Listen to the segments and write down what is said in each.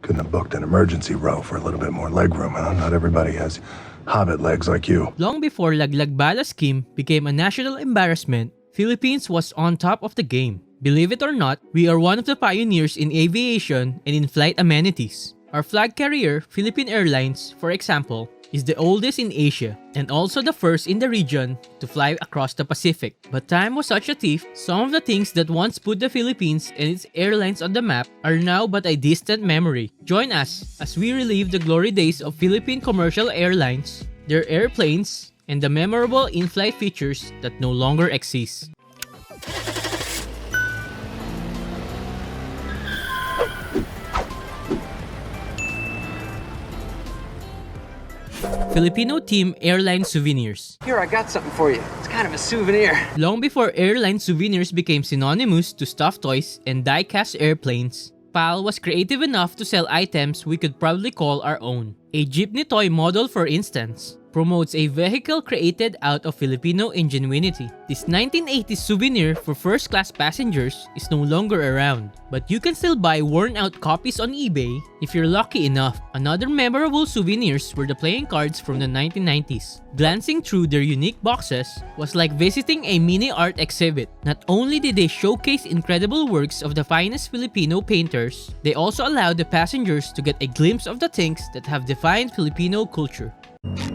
Couldn't have booked an emergency row for a little bit more legroom, huh? Not everybody has hobbit legs like you. Long before Laglag Bala scheme became a national embarrassment, Philippines was on top of the game. Believe it or not, we are one of the pioneers in aviation and in-flight amenities. Our flag carrier, Philippine Airlines, for example, is the oldest in Asia and also the first in the region to fly across the Pacific. But time was such a thief, some of the things that once put the Philippines and its airlines on the map are now but a distant memory. Join us as we relive the glory days of Philippine commercial airlines, their airplanes, and the memorable in-flight features that no longer exist. Filipino Team Airline Souvenirs. Here, I got something for you. It's kind of a souvenir. Long before airline souvenirs became synonymous to stuffed toys and die-cast airplanes, PAL was creative enough to sell items we could proudly call our own. A jeepney toy model, for instance, promotes a vehicle created out of Filipino ingenuity. This 1980s souvenir for first-class passengers is no longer around, but you can still buy worn-out copies on eBay if you're lucky enough. Another memorable souvenirs were the playing cards from the 1990s. Glancing through their unique boxes was like visiting a mini art exhibit. Not only did they showcase incredible works of the finest Filipino painters, they also allowed the passengers to get a glimpse of the things that have defined Filipino culture.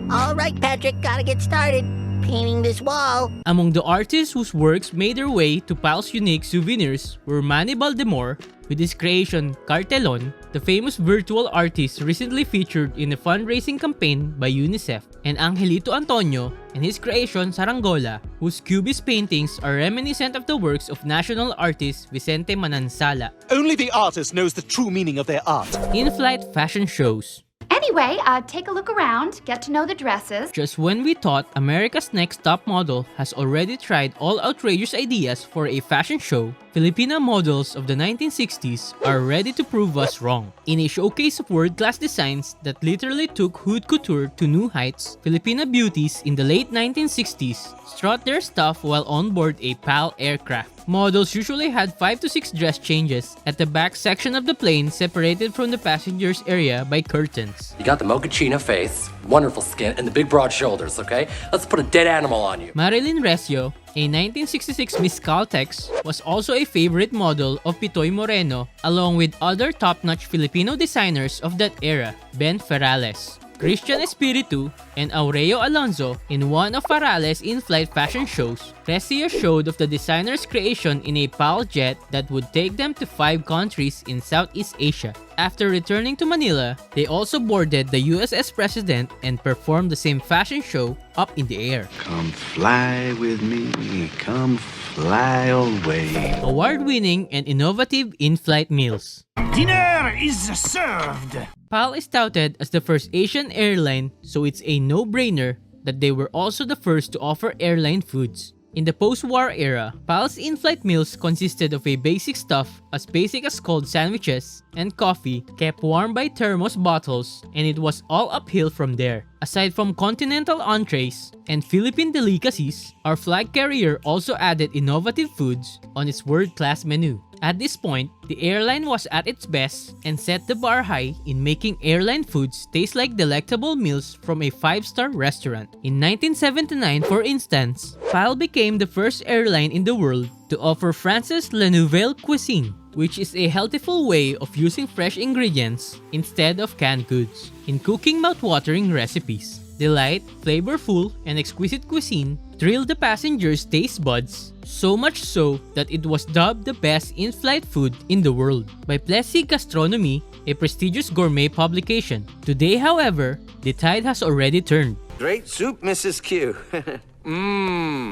All right, Patrick, gotta get started painting this wall. Among the artists whose works made their way to PAL's unique souvenirs were Manny Baldemor with his creation Cartelon, the famous virtual artist recently featured in a fundraising campaign by UNICEF, and Angelito Antonio and his creation Sarangola, whose cubist paintings are reminiscent of the works of national artist Vicente Manansala. Only the artist knows the true meaning of their art. In-flight fashion shows. Anyway, take a look around, get to know the dresses. Just when we thought America's Next Top Model has already tried all outrageous ideas for a fashion show, Filipina models of the 1960s are ready to prove us wrong. In a showcase of world-class designs that literally took haute couture to new heights, Filipina beauties in the late 1960s strut their stuff while on board a PAL aircraft. Models usually had 5 to 6 dress changes at the back section of the plane, separated from the passengers area by curtains. You got the mochaccino face, wonderful skin, and the big broad shoulders, okay? Let's put a dead animal on you. Marilyn Recio, a 1966 Miss Caltex, was also a favorite model of Pitoy Moreno, along with other top-notch Filipino designers of that era, Ben Ferrales, Christian Espiritu, and Aureo Alonso. In one of Farales' in-flight fashion shows, Recio showed of the designer's creation in a PAL jet that would take them to 5 countries in Southeast Asia. After returning to Manila, they also boarded the USS President and performed the same fashion show up in the air. Come fly with me, come fly away. Award-winning and innovative in-flight meals. Dinner is served! PAL is touted as the first Asian airline, so it's a no-brainer that they were also the first to offer airline foods. In the post-war era, PAL's in-flight meals consisted of a basic stuff as basic as cold sandwiches and coffee kept warm by thermos bottles, and it was all uphill from there. Aside from continental entrees and Philippine delicacies, our flag carrier also added innovative foods on its world-class menu. At this point, the airline was at its best and set the bar high in making airline foods taste like delectable meals from a 5-star restaurant. In 1979, for instance, PAL became the first airline in the world to offer France's La Nouvelle Cuisine, which is a healthful way of using fresh ingredients instead of canned goods in cooking mouth-watering recipes. Delight, flavorful, and exquisite cuisine thrilled the passengers' taste buds, so much so that it was dubbed the best in-flight food in the world by Plessis Gastronomy, a prestigious gourmet publication. Today, however, the tide has already turned. Great soup, Mrs. Q.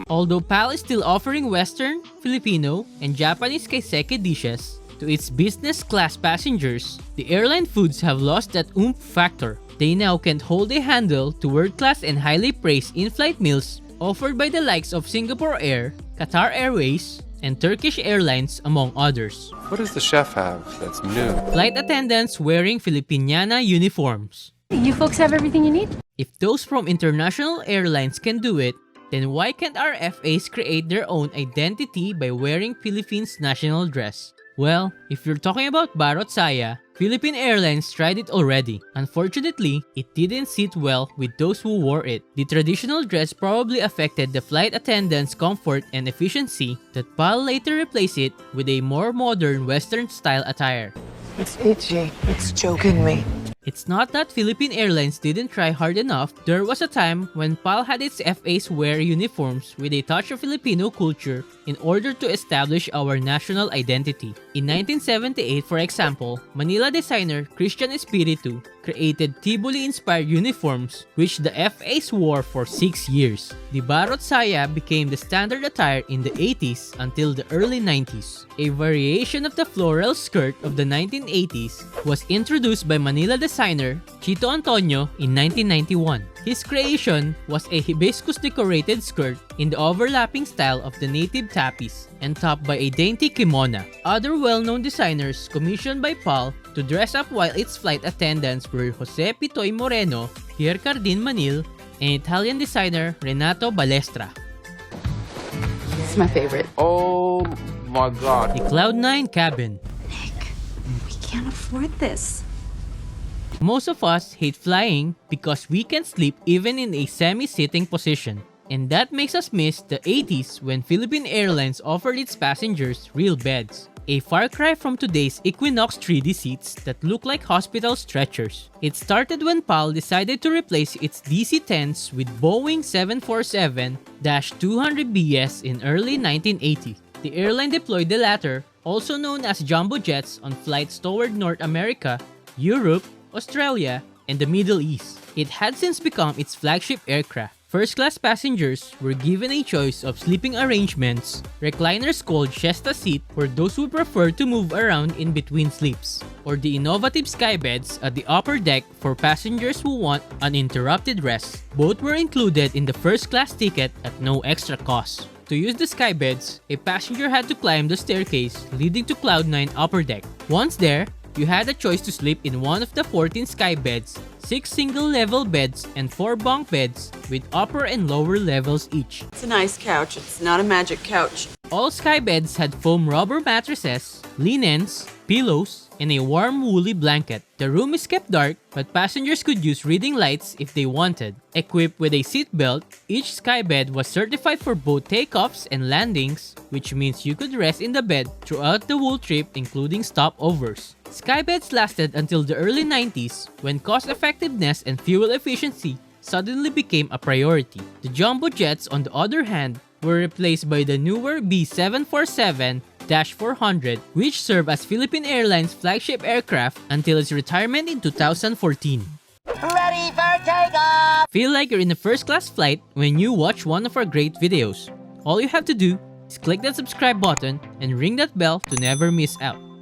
Although PAL is still offering Western, Filipino, and Japanese kaiseki dishes to its business class passengers, the airline foods have lost that oomph factor. They now can't hold a handle to world-class and highly praised in-flight meals offered by the likes of Singapore Air, Qatar Airways, and Turkish Airlines, among others. What does the chef have that's new? Flight attendants wearing Filipiniana uniforms. You folks have everything you need? If those from international airlines can do it, then why can't our FAs create their own identity by wearing Philippines' national dress? Well, if you're talking about Baro't Saya, Philippine Airlines tried it already. Unfortunately, it didn't sit well with those who wore it. The traditional dress probably affected the flight attendants' comfort and efficiency, that PAL later replaced it with a more modern Western-style attire. It's itchy. It's choking me. It's not that Philippine Airlines didn't try hard enough. There was a time when PAL had its FAs wear uniforms with a touch of Filipino culture in order to establish our national identity. In 1978, for example, Manila designer Christian Espiritu created Tiboli-inspired uniforms which the FAs wore for 6 years. The Baro't saya became the standard attire in the 80s until the early 90s. A variation of the floral skirt of the 1980s was introduced by Manila designer Chito Antonio in 1991. His creation was a hibiscus decorated skirt in the overlapping style of the native tapis and topped by a dainty kimono. Other well-known designers commissioned by PAL to dress up while its flight attendants were Jose Pitoy Moreno, Pierre Cardin Manil, and Italian designer Renato Balestra. It's my favorite. Oh my god. The Cloud9 cabin. Nick, we can't afford this. Most of us hate flying because we can sleep even in a semi-sitting position. And that makes us miss the 80s when Philippine Airlines offered its passengers real beds. A far cry from today's Equinox 3D seats that look like hospital stretchers. It started when PAL decided to replace its DC-10s with Boeing 747-200BS in early 1980. The airline deployed the latter, also known as jumbo jets, on flights toward North America, Europe, Australia, and the Middle East. It had since become its flagship aircraft. First-class passengers were given a choice of sleeping arrangements. Recliners called siesta seat for those who prefer to move around in between sleeps, or the innovative Skybeds at the upper deck for passengers who want uninterrupted rest. Both were included in the first-class ticket at no extra cost. To use the Skybeds, a passenger had to climb the staircase leading to Cloud9 upper deck. Once there, you had a choice to sleep in one of the 14 Skybeds, 6 single-level beds, and 4 bunk beds with upper and lower levels each. It's a nice couch. It's not a magic couch. All Skybeds had foam rubber mattresses, linens, pillows, and a warm woolly blanket. The room is kept dark, but passengers could use reading lights if they wanted. Equipped with a seat belt, each Skybed was certified for both takeoffs and landings, which means you could rest in the bed throughout the whole trip, including stopovers. Skybeds lasted until the early 90s, when cost-effectiveness and fuel efficiency suddenly became a priority. The jumbo jets, on the other hand, were replaced by the newer B747-400, which served as Philippine Airlines' flagship aircraft until its retirement in 2014. Ready for takeoff! Feel like you're in a first-class flight when you watch one of our great videos. All you have to do is click that subscribe button and ring that bell to never miss out.